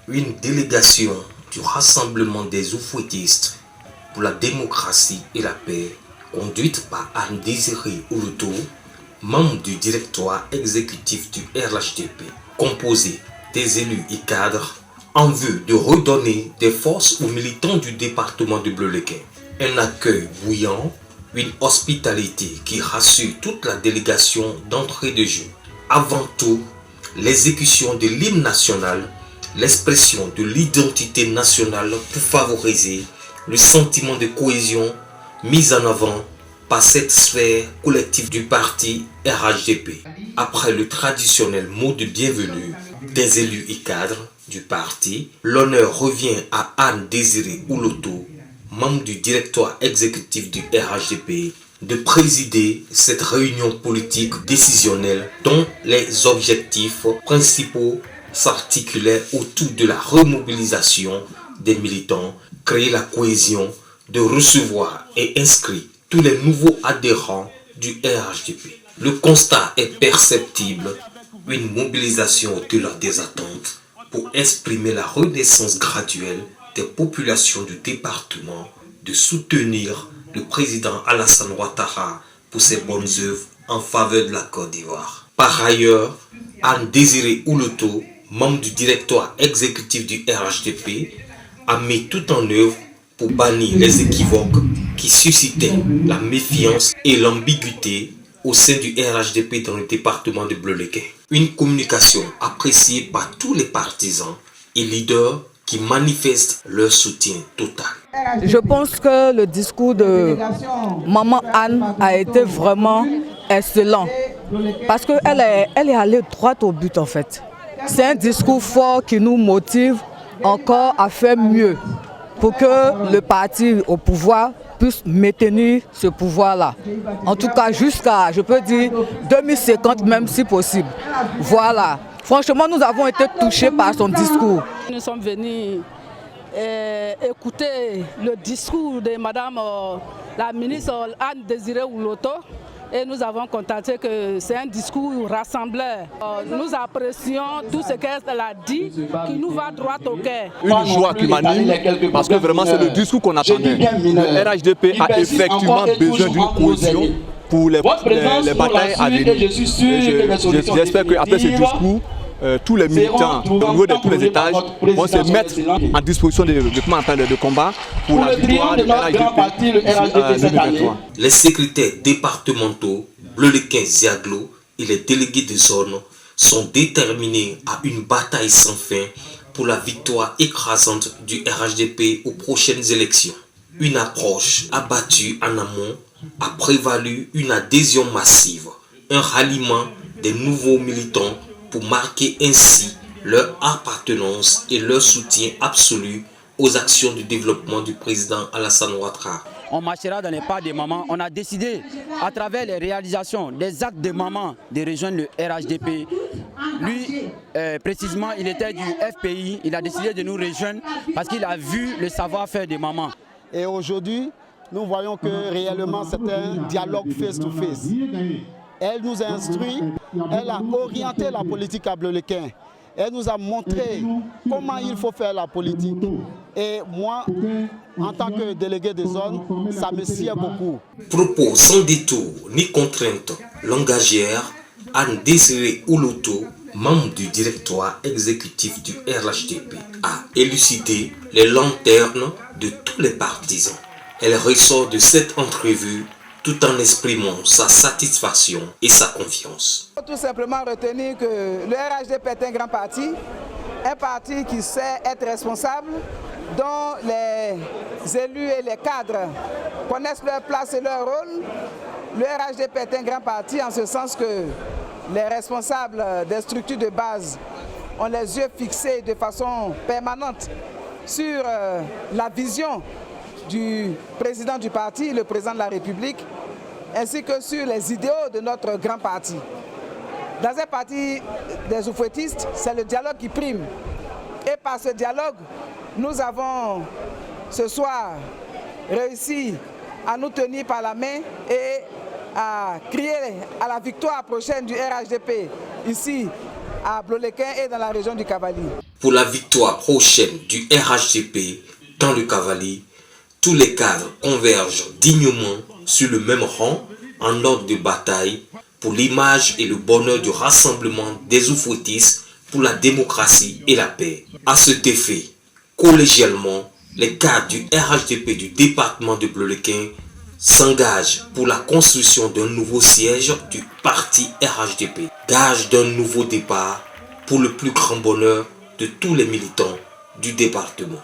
Une délégation du Rassemblement des oufouettistes pour la démocratie et la paix, conduite par Anne Désiré Ouloto, membre du directoire exécutif du RHDP, composé des élus et cadres, en vue de redonner des forces aux militants du département de Bleu-Lequin. Un accueil bouillant, une hospitalité qui rassure toute la délégation d'entrée de jeu. Avant tout, l'exécution de l'hymne national, l'expression de l'identité nationale pour favoriser le sentiment de cohésion mis en avant par cette sphère collective du parti RHDP. Après le traditionnel mot de bienvenue des élus et cadres du parti, l'honneur revient à Anne Désiré Ouloto, membre du directoire exécutif du RHDP, de présider cette réunion politique décisionnelle dont les objectifs principaux s'articulaient autour de la remobilisation des militants, créer la cohésion, de recevoir et inscrire tous les nouveaux adhérents du RHDP. Le constat est perceptible, une mobilisation au-delà des attentes pour exprimer la renaissance graduelle des populations du département, de soutenir le président Alassane Ouattara pour ses bonnes œuvres en faveur de la Côte d'Ivoire. Par ailleurs, Anne Désiré Ouloto, membre du directoire exécutif du RHDP, a mis tout en œuvre pour bannir les équivoques qui suscitaient la méfiance et l'ambiguïté au sein du RHDP dans le département de Bleu-Lequin. Une communication appréciée par tous les partisans et leaders qui manifestent leur soutien total. Je pense que le discours de Maman Anne a été vraiment excellent parce qu'elle est allée droit au but en fait. C'est un discours fort qui nous motive encore à faire mieux pour que le parti au pouvoir puisse maintenir ce pouvoir-là. En tout cas jusqu'à, je peux dire, 2050 même si possible. Voilà. Franchement, nous avons été touchés par son discours. Nous sommes venus écouter le discours de Madame la ministre Anne Désiré Ouloto et nous avons constaté que c'est un discours rassembleur. Nous apprécions tout ce qu'elle a dit qui nous va droit au cœur. Une joie qui m'anime parce que vraiment c'est le discours qu'on attendait. Le RHDP a effectivement besoin d'une cohésion pour les batailles à venir. J'espère qu'après ce discours, tous les militants au niveau de tous les étages vont se mettre en disposition de combat pour la victoire de RHDP 2023. Les secrétaires départementaux, Bleu-Lequin Ziaglo et les délégués de zone sont déterminés à une bataille sans fin pour la victoire écrasante du RHDP aux prochaines élections. Une approche abattue en amont a prévalu une adhésion massive, un ralliement des nouveaux militants pour marquer ainsi leur appartenance et leur soutien absolu aux actions de développement du président Alassane Ouattara. On marchera dans les pas des mamans. On a décidé, à travers les réalisations des actes de mamans, de rejoindre le RHDP. Lui, précisément, il était du FPI. Il a décidé de nous rejoindre parce qu'il a vu le savoir-faire des mamans. Et aujourd'hui, nous voyons que réellement c'est un dialogue face-to-face. Elle nous a instruit, elle a orienté la politique à Bleu-Lequin. Elle nous a montré comment il faut faire la politique. Et moi, en tant que délégué de zone, ça me sied beaucoup. Propos sans détour ni contrainte, l'engagère Anne Désiré Ouloto, membre du directoire exécutif du RHDP, a élucidé les lanternes de tous les partisans. Elle ressort de cette entrevue tout en exprimant sa satisfaction et sa confiance. Il faut tout simplement retenir que le RHDP est un grand parti qui sait être responsable, dont les élus et les cadres connaissent leur place et leur rôle. Le RHDP est un grand parti en ce sens que les responsables des structures de base ont les yeux fixés de façon permanente sur la vision du président du parti, le président de la République, ainsi que sur les idéaux de notre grand parti. Dans un parti des oufouettistes, c'est le dialogue qui prime. Et par ce dialogue, nous avons ce soir réussi à nous tenir par la main et à crier à la victoire prochaine du RHDP ici à Bloléquin et dans la région du Cavali. Pour la victoire prochaine du RHDP dans le Cavali, tous les cadres convergent dignement sur le même rang en ordre de bataille pour l'image et le bonheur du rassemblement des oufouettistes pour la démocratie et la paix. À cet effet, collégialement, les cadres du RHDP du département de Bloléquin s'engagent pour la construction d'un nouveau siège du parti RHDP, gage d'un nouveau départ pour le plus grand bonheur de tous les militants du département.